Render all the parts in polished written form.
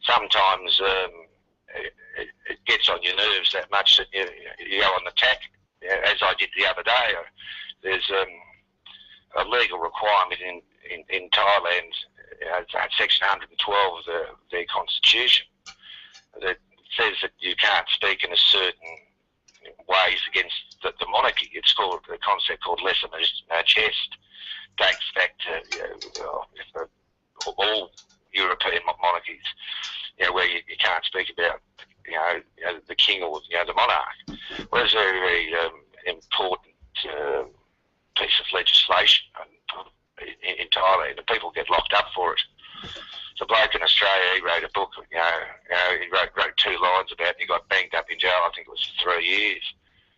sometimes it gets on your nerves that much that you go on the tack, as I did the other day. There's a legal requirement in Thailand, it's Section 112 of their constitution, that says that you can't speak in a certain ways against the monarchy. It's called a concept called Lese Majeste, dates back to all European monarchies, where you can't speak about the king or the monarch. Well, it's a very important piece of legislation in Thailand, and people get locked up for it. The bloke in Australia, he wrote a book, he wrote 2 lines about it, and he got banged up in jail, I think it was for 3 years.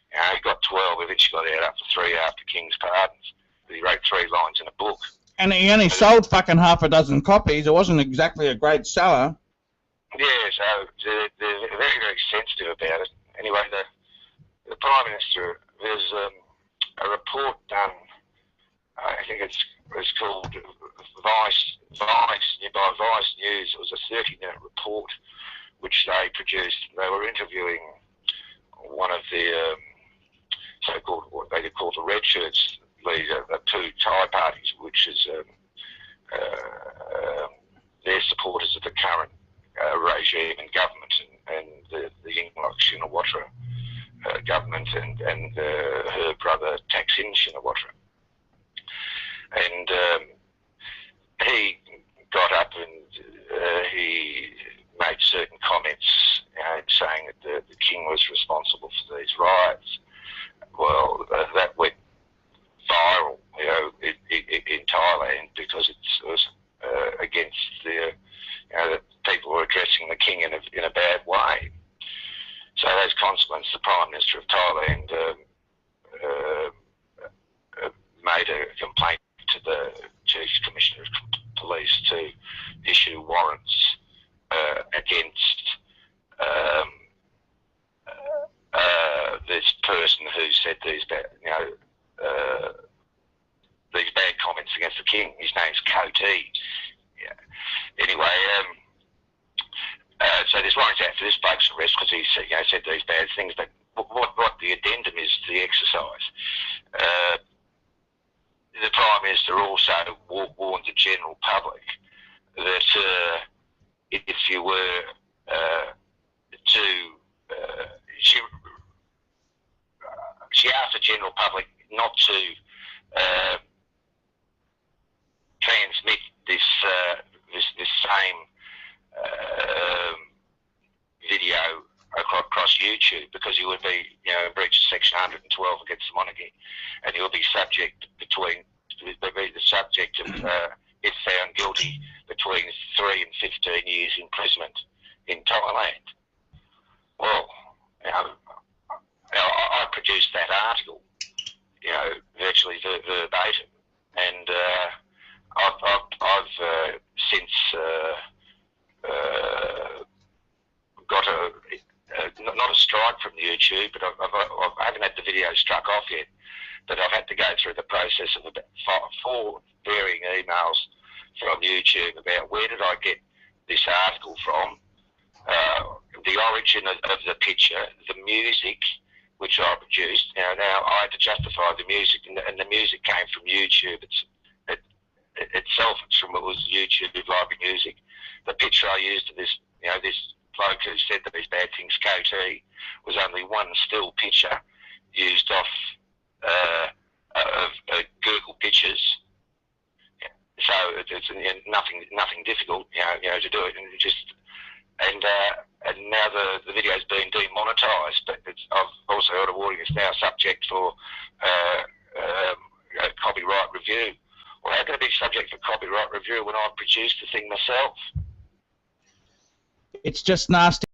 He got 12, eventually got out after 3 after King's pardons. But he wrote 3 lines in a book. And he only sold fucking half a dozen copies. It wasn't exactly a great seller. Yeah, so they're very, very sensitive about it. Anyway, the Prime Minister, there's a report done, I think it's called Vice News. It was a 30-minute report which they produced. They were interviewing one of the so-called, what they call the red shirts leader, the 2 Thai parties, which is they're supporters of the current regime and government, and the Yingluck Shinawatra government, and her brother Thaksin Shinawatra. And he got up and he made certain comments, saying that the king was responsible for these riots. Well, that went viral, in Thailand, because it was against the people were addressing the king in a bad way. So as a consequence, the Prime Minister of Thailand made a complaint to the Chief Commissioner of Police to issue warrants against this person who said these bad comments against the king. His name's Ko Tee. Anyway, so there's warrants out for this bloke's arrest because he said these bad things. But what the addendum is to the exercise, the Prime Minister also warned the general public that if you were she asked the general public not to transmit this same video across YouTube, because you would be, breach of Section 112 against the monarchy, and you'll be subject of, if found guilty, between 3 and 15 years imprisonment in Thailand. Well, I produced that article, virtually verbatim, and I've since got not a strike from YouTube, but I haven't had the video struck off yet, but I've had to go through the process of about 4 varying emails from YouTube about where did I get this article from, the origin of the picture, the music which I produced. Now I had to justify the music, and the music came from YouTube itself. It was YouTube library music. The picture I used of this, this bloke who said these bad things, Ko Tee, was only one still picture used off of Google Pictures. So it's nothing difficult, to do it, and now the video's been demonetised, but I've also heard a warning. It's now subject for copyright review. Well, how can it be subject for copyright review when I produced the thing myself? It's just nasty.